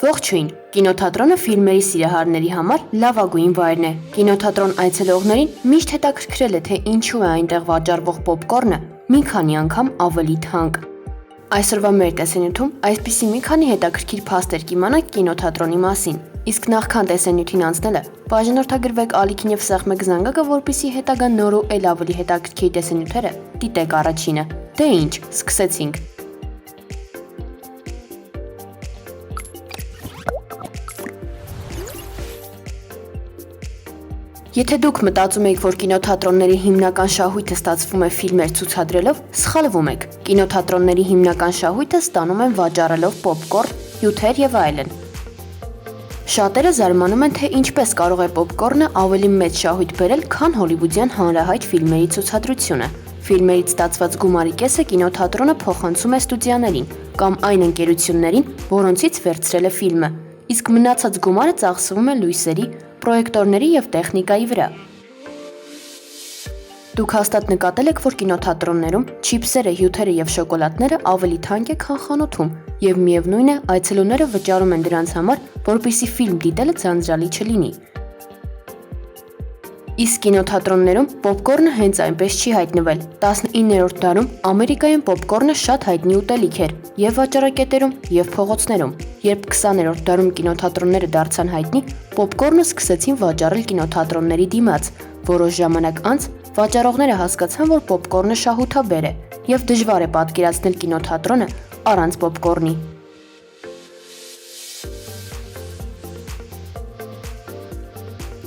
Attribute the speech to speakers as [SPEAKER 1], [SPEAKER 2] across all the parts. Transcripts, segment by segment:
[SPEAKER 1] Ողջույն, կինոթատրոնը ֆիլմերի սիրահարների համար լավագույն վայրն է։ Կինոթատրոն այցելողներին միշտ հետաքրքրել է, թե ինչու է այնտեղ վաճառվող պոպկորնը մի քանի անգամ ավելի թանկ։ Այսօրվա մեր տեսանյութում այսպիսի մի քանի հետաքրքիր փաստեր կիմանաք կինոթատրոնի մասին։ Իսկ նախքան տեսանյութին անցնելը, բաժանորդագրվեք ալիքին եւ սեղմեք զանգակը, որպեսզի հետագա նոր ու ել ավելի հետաքրքիր տեսանյութերը դիտեք առաջինը։ Դե ինչ, սկսեցինք։ Եթե դուք մտածում եք, որ կինոթատրոնների հիմնական շահույթը ստացվում է ֆիլմեր ցուցադրելով, սխալվում եք։ Կինոթատրոնների հիմնական շահույթը ստանում են վաճառելով պոպկորն, հյութեր եւ այլն։ Շատերը զարմանում են, թե ինչպես կարող է պոպկորնը ավելի մեծ շահույթ բերել, քան հոլիվուդյան հանրահայտ ֆիլմերի ցուցադրությունը։ Ֆիլմերից ստացված գումարի կեսը կինոթատրոնը փոխանցում է ստուդիաներին կամ այն ընկերություններին, որոնցից վերցրել է ֆիլմը, իսկ մնացած գումարը ծախսվում է լույսերի, պրոյեկտորների եւ տեխնիկայի վրա։ Դուք հաստատ նկատել եք, որ կինոթատրոններում չիփսերը, հյութերը եւ շոկոլադները ավելի թանկ է, քան խանութում, եւ միևնույն է, այցելուները վճարում են դրանց համար, որպեսզի ֆիլմ դիտելը ձանձրալի չլինի։ Իսկ կինոթատրոններում պոպկորնը հենց այնպես չի հայտնվել։ 19-րդ դարում Ամերիկայում պոպկորնը շատ հայտնի ուտելիք էր եւ վաճառակետերում, եւ փողոցներում։ Երբ 20-րդ դարում կինոթատրոնները դարձան հայտնի, պոպկորնը սկսեցին վաճառել կինոթատրոնների դիմաց։ Որոշ ժամանակ անց վաճառողները հասկացան, որ պոպկորնը շահութաբեր է եւ դժվար է պատկերացնել կինոթատրոնը առանց պոպկորնի։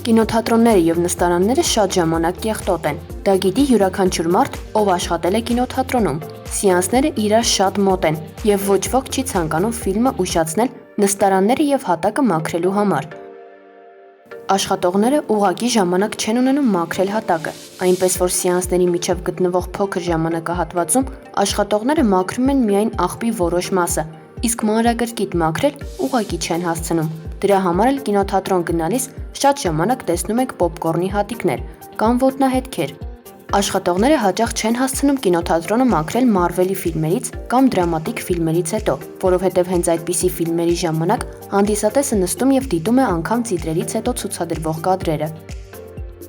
[SPEAKER 1] Կինոթատրոնները եւ նստարանները շատ ժամանակ կեղտոտ են։ Դա գիտի յուրաքանչյուր մարդ, ով աշխատել է կինոթատրոնում։ Սեանսները իրար շատ մոտ են եւ ոչ ոք չի ցանկանում ֆիլմը ուշացնել նստարանները եւ հատակը մաքրելու համար։ Աշխատողները ուղղակի ժամանակ չեն ունենում մաքրել հատակը, այնպես որ սեանսների միջև գտնվող փոքր ժամանակահատվածում աշխատողները մաքրում են միայն աղբի որոշ մասը, իսկ մանրակրկիտ մաքրել ուղղակի չեն հասցնում։ Դրա համար էլ կինոթատրոն գնալիս շատ ժամանակ տեսնում եք պոպկորնի հատիկներ կամ ոտնահետքեր։ Աշխատողները հաճախ չեն հասցնում կինոթատրոնը մաքրել Մարվելի ֆիլմերից կամ դրամատիկ ֆիլմերից հետո, որովհետև հենց այդպիսի ֆիլմերի ժամանակ հանդիսատեսը նստում եւ դիտում է անգամ տիտրերից հետո ցուցադրվող կադրերը։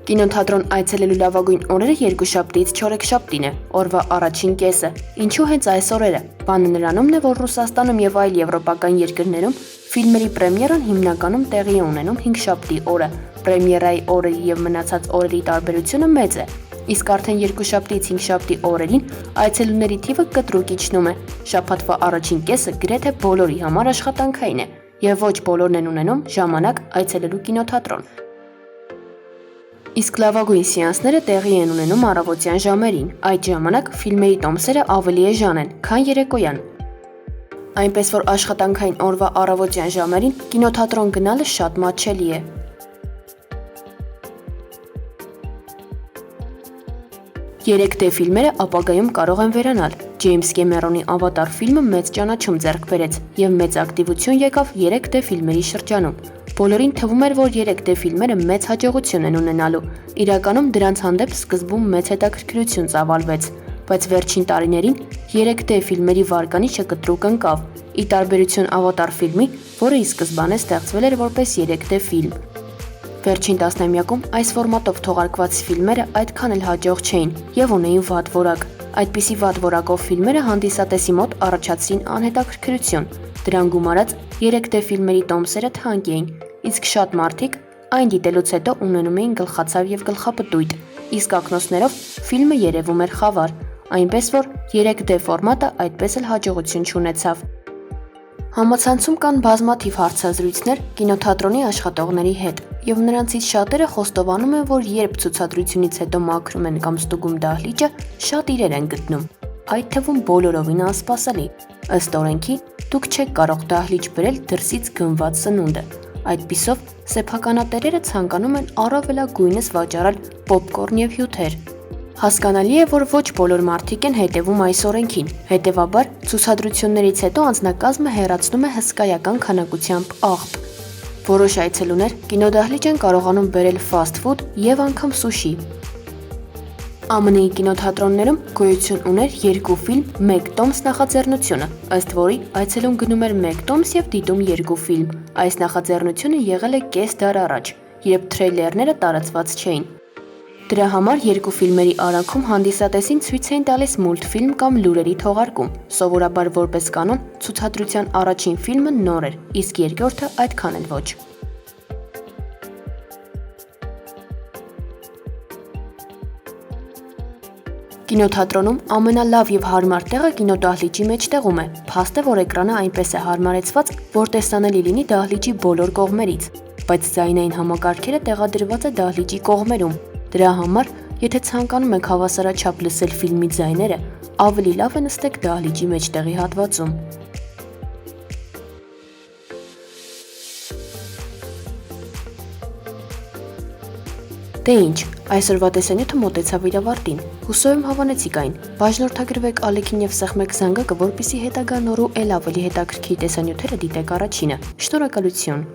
[SPEAKER 1] Կինոթատրոն այցելելու լավագույն օրերը երկուշաբթիից չորեքշաբթին է, օրվա առաջին կեսը։ Ինչու հենց այս օրերը։ Բանը նրանումն է, որ Ռուսաստանում եւ այլ եվրոպական երկրներում ֆիլմերի պրեմիերան հիմնականում տեղի է ունենում հինգշաբթի օրը։ Պրեմիերայի օրը եւ մնացած օրերի տարբերությունը մեծ է։ Իսկ արդեն երկուշաբթիից հինգշաբթի օրերին այցելուների թիվը կտրուկ իջնում է։ Շաբաթվա առաջին կեսը գրեթե բոլորի համար աշխատանքային է եւ ոչ բոլորն են ունենում ժամանակ այցելելու կինոթատրոն։ Իսկ լավագույն սեանսները տեղի են ունենում առավոտյան ժամերին։ Այդ ժամանակ ֆիլմերի տոմսերը ավելի էժան են, քան երեկոյան։ Այնպես որ աշխատանքային օրվա առավոտյան ժամերին կինոթատրոն գնալը շատ մատչելի է։ 3D ֆիլմերը ապագայում կարող են վերանալ։ Ջեյմս Կեմերոնի Ավատար ֆիլմը մեծ ճանաչում ձեռք բերեց եւ մեծ ակտիվություն եկավ 3D ֆիլմերի շրջանում։ Բոլորին թվում էր, որ 3D ֆիլմերը մեծ հաջողություն են ունենալու։ Իրականում դրանց հանդեպ սկզբում մեծ հետաքրքրություն ծավալվեց, բայց վերջին տարիներին 3D ֆիլմերի վարկանիշը կտրուկ ընկավ, ի տարբերություն Ավատար ֆիլմի, որը ի սկզբանե ստեղծվել էր որպես 3D ֆիլմ։ Վերջին տասնամյակում այս ֆորմատով թողարկված ֆիլմերը այդքան էլ հաջող չէին եւ ունեին վատ որակ։ Այդպիսի վատ որակով ֆիլմերը հանդիսատեսի մոտ առաջացրին անհետաքրքրություն։ Դրան գումարած 3D ֆիլմերի տոմսերը թանկ էին, իսկ շատ մարդիկ այն դիտելուց հետո ունենում էին գլխացավ եւ գլխապտույտ, իսկ ակնոցներով ֆիլմը երևում էր խավար, այնպես որ 3D ֆորմատը այդպես էլ հաջողություն չունեցավ։ Համացանցում կան բազմաթիվ հարցազրույցներ կինոթատրոնի աշխատողների հետ, եւ նրանցից շատերը խոստովանում են, որ երբ ցուցադրությունից հետո մաքրում են կամ ստուգում դահլիճը, շատ իրեր են գտնում, այդ թվում բոլորովին անսպասելի։ Ըստ օրենքի, դուք չեք կարող դահլիճ բերել դրսից գնված սնունդը։ Այդպիսով սեփականատերերը ցանկանում են առավելագույնս վաճառել պոպկորն եւ հյութեր։ Հասկանալի է, որ ոչ բոլոր մարդիկ են հետևում այս օրենքին, հետևաբար ցուցադրություններից հետո անձնակազմը հեռացնում է հսկայական քանակությամբ աղբ։ Որոշ այցելուներ կինոդահլիճ են կարողանում բերել ֆասթ ֆուդ եւ անգամ սուշի։ ԱՄՆ-ի կինոթատրոններում գոյություն ուներ 2 ֆիլմ, 1 տոմս նախաձեռնությունը, ըստ որի այցելուն գնում էր 1 տոմս եւ դիտում 2 ֆիլմ։ Այս նախաձեռնությունը եղել է կես դար առաջ, երբ թրեյլերները տարածված չէին։ Դրա համար 2 ֆիլմերի արանքում հանդիսատեսին ցույց էին տալիս մուլտֆիլմ կամ լուրերի թողարկում։ Սովորաբար որպես կանոն ցուցադրության առաջին ֆիլմը նոր էր, իսկ երկրորդը այդքան էլ ոչ։ Կինոթատրոնում ամենալավ եւ հարմար տեղը կինոդահլիճի մեջտեղում է։ Փաստ է, որ էկրանը այնպես է հարմարեցված, որ տեսանելի լինի դահլիճի բոլոր կողմերից, բայց ձայնային համակարգերը տեղադրված է դահլիճի կողմերում։ Դրա համար, եթե ցանկանում եք հավասարաչափ լսել ֆիլմի ձայները, ավելի լավ է նստեք դահլիճի մեջտեղի հատվածում։ Դե ինչ, այսօրվա տեսանյութը մոտեցավ իր ավարտին։ Հուսով եմ հավանեցիք այն։ Բաժնորդագրվեք ալիքին եւ սեղմեք զանգակը, որպեսզի հետագա նոր ու ել ավելի հետաքրքիր տեսանյութերը դիտեք առաջինը։ Շնորհակալություն։